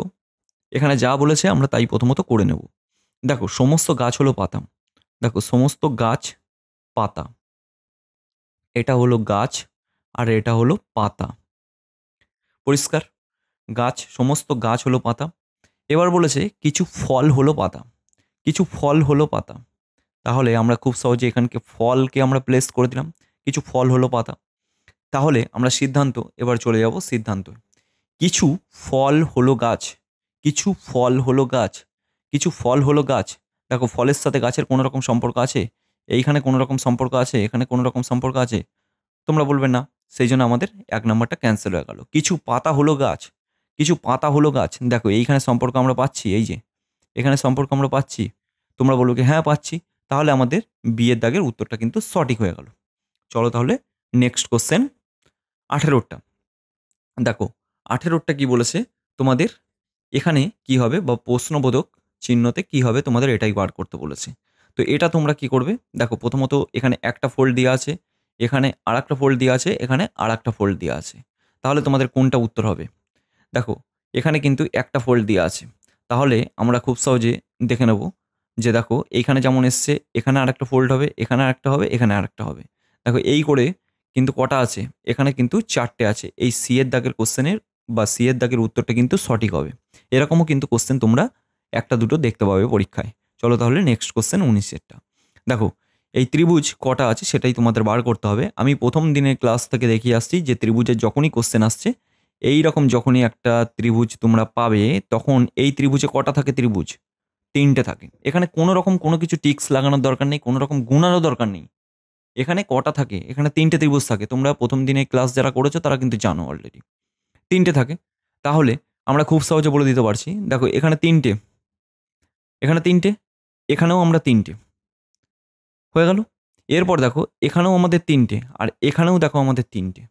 এখানে যা বলেছে আমরা তাই প্রথমত করে নেব। দেখো সমস্ত গাছ হলো পাতা, দেখো সমস্ত গাছ পাতা, এটা হলো গাছ আর এটা হলো পাতা, পরিষ্কার? গাছ, সমস্ত গাছ হলো পাতা। এবার বলেছে কিছু ফল হলো পাতা, কিছু ফল হলো পাতা। তাহলে আমরা খুব সহজে এখানকে ফলকে আমরা প্লেস করে দিলাম, কিছু ফল হলো পাতা। তাহলে আমরা সিদ্ধান্ত, এবার চলে যাব সিদ্ধান্ত। কিছু ফল হলো গাছ, কিছু ফল হলো গাছ, কিছু ফল হলো গাছ। দেখো ফলের সাথে গাছের কোনো রকম সম্পর্ক আছে? এইখানে কোনো রকম সম্পর্ক আছে? এখানে কোনো রকম সম্পর্ক আছে? তোমরা বলবে না, সেই জন্য আমাদের 1 নাম্বারটা ক্যান্সেল হয়ে গেল। কিছু পাতা হলো গাছ, কিছু পাতা হলো গাছ। দেখো এইখানে সম্পর্ক আমরা পাচ্ছি, এই যে এখানে সম্পর্ক আমরা পাচ্ছি। তোমরা বলবে কি হ্যাঁ পাচ্ছি, তাহলে আমাদের বিয়ের দাগের উত্তরটা কিন্তু সঠিক হয়ে গেল। চলো তাহলে নেক্সট কোশ্চেন 18টা। দেখো 18টা কি বলেছে তোমাদের, এখানে কি হবে বা প্রশ্নবোধক চিহ্নতে কি হবে তোমাদের এটাই বার করতে বলেছে। তো এটা তোমরা কি করবে, দেখো প্রথমত এখানে একটা ফোল্ড দেওয়া আছে, এখানে আর একটা ফোল্ড দেওয়া আছে, এখানে আর একটা ফোল্ড দেওয়া আছে। তাহলে তোমাদের কোনটা উত্তর হবে? দেখো এখানে কিন্তু একটা ফোল্ড দেওয়া আছে, তাহলে আমরা খুব সহজে দেখে নেব যে দেখো এইখানে যেমন এসছে, এখানে আর একটা ফোল্ড হবে, এখানে আর একটা হবে, এখানে আর একটা হবে। দেখো এই করে কিন্তু কটা আছে, এখানে কিন্তু 4টে আছে। এই সি এর দাগের কোশ্চেনের বা সি এর দাগের উত্তরটা কিন্তু সঠিক হবে। এরকমও কিন্তু কোশ্চেন তোমরা একটা দুটো দেখতে পাবে পরীক্ষায়। চলো তাহলে নেক্সট কোশ্চেন 19এরটা। দেখো এই ত্রিভুজ কটা আছে সেটাই তোমাদের বার করতে হবে। আমি প্রথম দিনের ক্লাস থেকে দেখিয়ে আসছি যে ত্রিভুজের যখনই কোশ্চেন আসছে, এই রকম যখনই একটা ত্রিভুজ তোমরা পাবে, তখন এই ত্রিভুজে কটা থাকে? ত্রিভুজ 3টে থাকে। এখানে কোনো রকম কোনো কিছু টিক্স লাগানোর দরকার নেই, কোনো রকম গুণারও দরকার নেই। এখানে কটা থাকে? এখানে 3টে ত্রিভুজ থাকে। তোমরা প্রথম দিনে ক্লাস যারা করেছো তারা কিন্তু জানো অলরেডি 3টে থাকে। তাহলে আমরা খুব সহজে বলে দিতে পারছি, দেখো এখানে 3টে, এখানে 3টে, এখানেও আমরা 3টে, হয়ে গেল। এরপর দেখো এখানেও আমাদের 3টে, আর এখানেও দেখো আমাদের 3টে।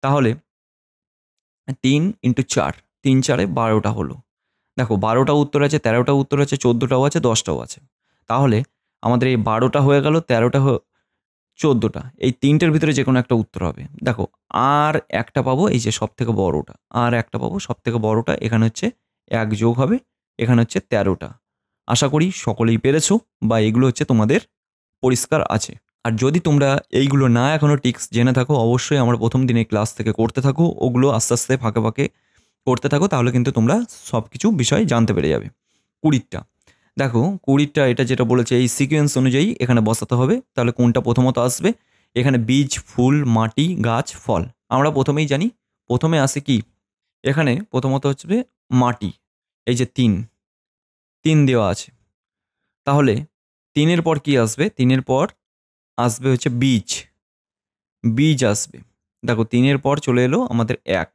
তাহলে 3 × 4, 3 4 12টা হলো। দেখো 12টা উত্তর আছে, 13টা উত্তর আছে, 14টাও আছে, 10টাও আছে। তাহলে আমাদের এই 12টা হয়ে গেল, 13টা 14টা, এই 3টের ভিতরে যে কোনো একটা উত্তর হবে। দেখো আর একটা পাবো, এই যে সব থেকে বড়টা, আর একটা পাবো সব থেকে বড়টা। এখানে হচ্ছে 1 যোগ হবে, এখানে হচ্ছে 13টা। আশা করি সকলেই পেরেছো, বা এগুলো হচ্ছে তোমাদের পরিষ্কার আছে। আর যদি তোমরা এইগুলো না এখনও টিক্স জেনে থাকো, অবশ্যই আমার প্রথম দিনে ক্লাস থেকে করতে থাকো, ওগুলো আস্তে আস্তে ফাঁকে ফাঁকে করতে থাকো, তাহলে কিন্তু তোমরা সব কিছু বিষয় জানতে পেরে যাবে। 20টা দেখো, 20টা এটা যেটা বলেছে এই সিকোয়েন্স অনুযায়ী এখানে বসাতে হবে। তাহলে কোনটা প্রথমত আসবে? এখানে বীজ, ফুল, মাটি, গাছ, ফল। আমরা প্রথমেই জানি, প্রথমে আসে কি? এখানে প্রথমত হচ্ছে মাটি, এই যে 3 3 দেওয়া আছে। তাহলে 3-এর পর কি আসবে? 3-এর পর আসবে হচ্ছে বীজ, বীজ আসবে। দেখো 3-এর পর চলে এলো আমাদের 1,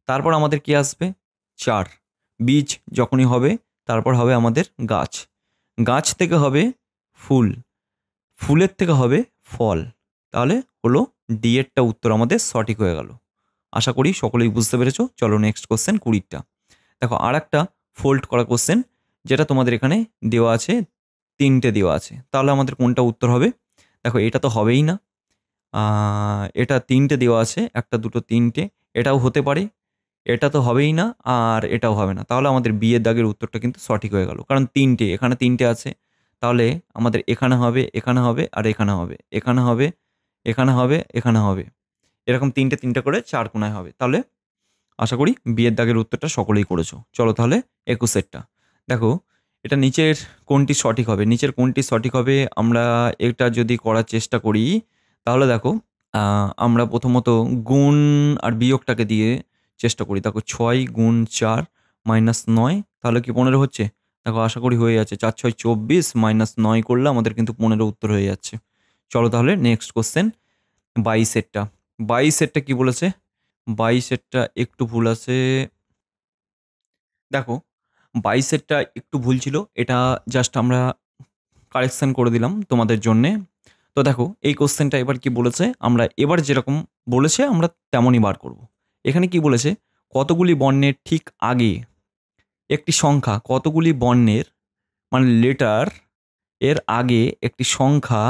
তারপর আমাদের কি আসবে? 4। বীজ যখনই হবে তারপর হবে আমাদের গাছ, গাছ থেকে হবে ফুল, ফুলের থেকে হবে ফল। তাহলে হলো ডি এরটা উত্তর আমাদের সঠিক হয়ে গেল। আশা করি সকলেই বুঝতে পেরেছো। চলো নেক্সট কোশ্চেন 20টা। দেখো আর একটা ফোল্ড করা কোশ্চেন, যেটা তোমাদের এখানে দেওয়া আছে, 3টে দেওয়া আছে। তাহলে আমাদের কোনটা উত্তর হবে? দেখো এটা তো হবেই না, এটা 3টে দেওয়া আছে, একটা দুটো 3টে, এটাও হতে পারে, এটা তো হবেই না, আর এটাও হবে না। তাহলে আমাদের বিয়ের দাগের উত্তরটা কিন্তু সঠিক হয়ে গেল, কারণ 3টে, এখানে 3টে আছে। তাহলে আমাদের এখানে হবে, এখানে হবে, আর এখানে হবে, এখানে হবে, এখানে হবে, এখানে হবে, এরকম 3টে 3টে করে 4 কোণায় হবে। তাহলে আশা করি বিয়ের দাগের উত্তরটা সকলেই করেছো। চলো তাহলে 21এরটা। দেখো এটা নিচের কোনটি সঠিক হবে? নিচের কোনটি সঠিক হবে আমরা এটা যদি করার চেষ্টা করি, তাহলে দেখো আমরা প্রথমত গুণ আর বিয়োগটাকে দিয়ে চেষ্টা করি। দেখো 6 গুণ 4 মাইনাস 9, তাহলে কি 15 হচ্ছে? দেখো আশা করি হয়ে যাচ্ছে। 4 6 24 মাইনাস 9 করলে আমাদের কিন্তু 15 উত্তর হয়ে যাচ্ছে। চলো তাহলে নেক্সট কোশ্চেন 22এরটা। 22এরটা কি বলেছে? 22এরটা একটু ভুল আছে। দেখো 22এরটা একটু ভুল ছিল, এটা জাস্ট আমরা কারেকশন করে দিলাম তোমাদের জন্যে। তো তো দেখো এই কোশ্চেনটা এবার কি বলেছে, আমরা এবার যেরকম বলেছে আমরা তেমনই বার করব। এখানে কি বলেছে, কতগুলি বর্ণের ঠিক আগে একটি সংখ্যা, কতগুলি বর্ণের মানে লেটার এর আগে একটি সংখ্যা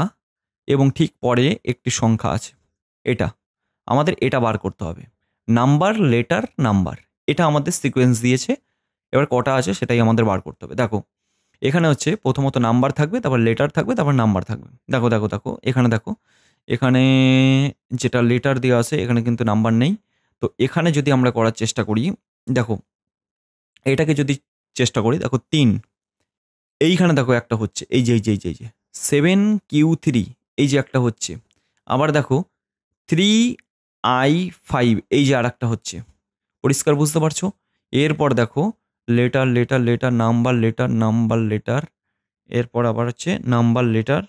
এবং ঠিক পরে একটি সংখ্যা আছে, এটা আমাদের এটা বার করতে হবে। নাম্বার, লেটার, নাম্বার, এটা আমাদের সিকোয়েন্স দিয়েছে। এবার কটা আছে সেটাই আমাদের বার করতে হবে। দেখো এখানে হচ্ছে প্রথমত নাম্বার থাকবে, তারপর লেটার থাকবে, তারপর নাম্বার থাকবে। দেখো দেখো দেখো এখানে দেখো, এখানে যেটা লেটার দেওয়া আছে এখানে কিন্তু নাম্বার নেই। তো এখানে যদি আমরা করার চেষ্টা করি, দেখো এটাকে যদি চেষ্টা করি, দেখো 3, এইখানে দেখো একটা হচ্ছে, এই যে 7Q3, এই যে একটা হচ্ছে। আবার দেখো 3I5, এই যে আর একটা হচ্ছে। পরিষ্কার বুঝতে পারছো? এরপর দেখো letter letter letter, number letter, number letter, এরপর আবার হচ্ছে নাম্বার লেটার।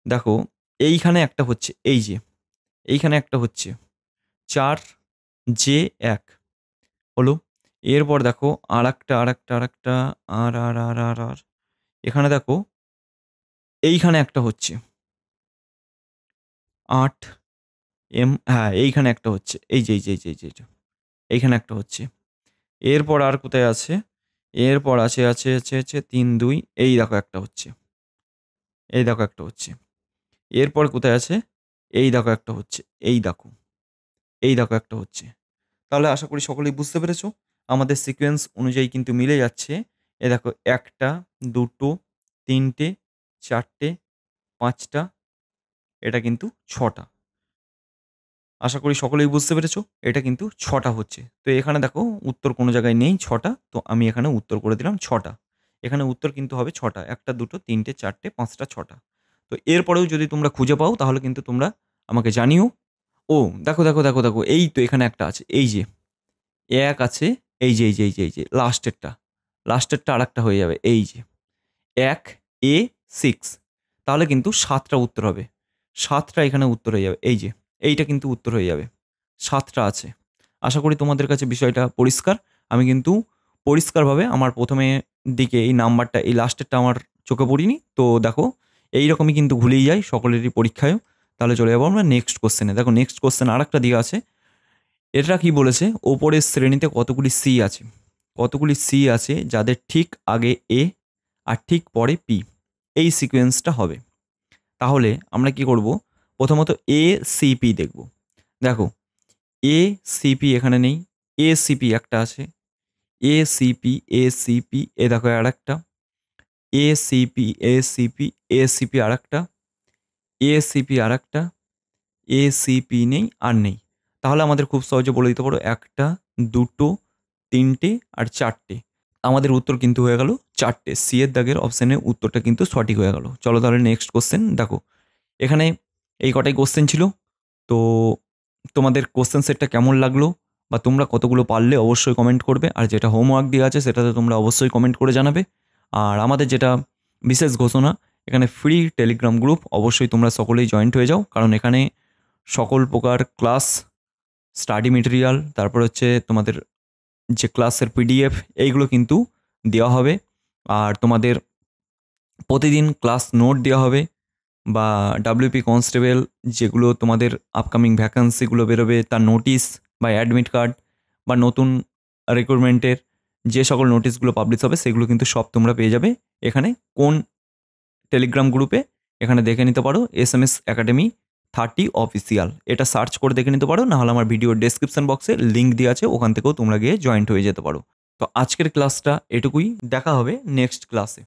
দেখো এইখানে একটা হচ্ছে, এই যে এইখানে একটা হচ্ছে 4J1 হলো। এরপর দেখো আর একটা আর আর আর আর আর এখানে দেখো এইখানে একটা হচ্ছে 8M, হ্যাঁ এইখানে একটা হচ্ছে, এই যে এইখানে একটা হচ্ছে। এরপর আর কোথায় আছে, এরপর আছে 3, 2, এই দেখো একটা হচ্ছে, এই দেখো একটা হচ্ছে। এরপর কোথায় আছে, এই দেখো একটা হচ্ছে, এই দেখো একটা হচ্ছে। তাহলে আশা করি সকলেই বুঝতে পেরেছো, আমাদের সিকোয়েন্স অনুযায়ী কিন্তু মিলে যাচ্ছে। এ দেখো 1টা, 2টো, 3টে, 4টে, 5টা, এটা কিন্তু 6টা। আশা করি সকলেই বুঝতে পেরেছো, এটা কিন্তু 6টা হচ্ছে। তো এখানে দেখো উত্তর কোনো জায়গায় নেই 6টা, তো আমি এখানে উত্তর করে দিলাম 6টা। এখানে উত্তর কিন্তু হবে 6টা, 1টা, 2টো, 3টে, 4টে, 5টা, 6টা। তো এরপরেও যদি তোমরা খুঁজে পাও তাহলে কিন্তু তোমরা আমাকে জানিও। ও দেখো দেখো দেখো দেখো, এই তো এখানে একটা আছে, এই যে 1 আছে, এই যে লাস্টেরটা আর একটা হয়ে যাবে, এই যে 1A6, তাহলে কিন্তু 7টা উত্তর হবে। 7টা এখানে উত্তর হয়ে যাবে, এই যে এইটা কিন্তু উত্তর হয়ে যাবে, 7টা আছে। আশা করি তোমাদের কাছে বিষয়টা পরিষ্কার। আমি কিন্তু পরিষ্কারভাবে আমার প্রথমে দিকে এই নাম্বারটা, এই লাস্টেরটা আমার চোখে পড়িনি। তো দেখো এইরকমই কিন্তু ভুলেই যাই সকলেরই পরীক্ষায়ও। তাহলে চলে যাবো আমরা নেক্সট কোশ্চেনে। দেখো নেক্সট কোশ্চেন আর একটা দিয়ে আছে। এটা কি বলেছে, ওপরের শ্রেণীতে কতগুলি সি আছে, কতগুলি সি আছে যাদের ঠিক আগে এ আর ঠিক পরে পি, এই সিকোয়েন্সটা হবে। তাহলে আমরা কি করব, প্রথমত ACP দেখব। দেখো ACP এখানে নেই, ACP একটা আছে, ACP, এ দেখো আর একটা ACP আর একটা, ACP আর একটা, ACP নেই আর নেই। তাহলে আমাদের খুব সহজে বলে দিতে পারো 1টা, 2টো, 3টে আর 4টে। আমাদের উত্তর কিন্তু হয়ে গেল 4টে। সি এর দাগের অপশানে উত্তরটা কিন্তু সঠিক হয়ে গেল। চলো তাহলে নেক্সট কোশ্চেন। দেখো এখানে এই কটাই কোশ্চেন ছিল। তো তোমাদের কোশ্চেন সেটটা কেমন লাগলো বা তোমরা কতগুলো পারলে অবশ্যই কমেন্ট করবে। আর যেটা হোমওয়ার্ক দেওয়া আছে সেটাতে তোমরা অবশ্যই কমেন্ট করে জানাবে। আর আমাদের যেটা বিশেষ ঘোষণা, এখানে ফ্রি টেলিগ্রাম গ্রুপ, অবশ্যই তোমরা সকলেই জয়েন্ট হয়ে যাও, কারণ এখানে সকল প্রকার ক্লাস, স্টাডি মেটেরিয়াল, তারপর হচ্ছে তোমাদের যে ক্লাসের PDF, এইগুলো কিন্তু দেওয়া হবে। আর তোমাদের প্রতিদিন ক্লাস নোট দেওয়া হবে, বা WP কনস্টেবল যেগুলো তোমাদের আপকামিং ভ্যাকান্সিগুলো বেরোবে তার নোটিশ বা অ্যাডমিট কার্ড বা নতুন রিক্রুটমেন্টের যে সকল নোটিশগুলো পাবলিশ হবে সেগুলো কিন্তু সব তোমরা পেয়ে যাবে এখানে। কোন টেলিগ্রাম গ্রুপে, এখানে দেখে নিতে পারো SMS Academy 30 অফিসিয়াল, এটা সার্চ করে দেখে নিতে পারো, নাহলে আমার ভিডিওর ডেসক্রিপশন বক্সে লিঙ্ক দেওয়া আছে, ওখান থেকেও তোমরা গিয়ে জয়েন্ট হয়ে যেতে পারো। তো আজকের ক্লাসটা এটুকুই, দেখা হবে নেক্সট ক্লাসে।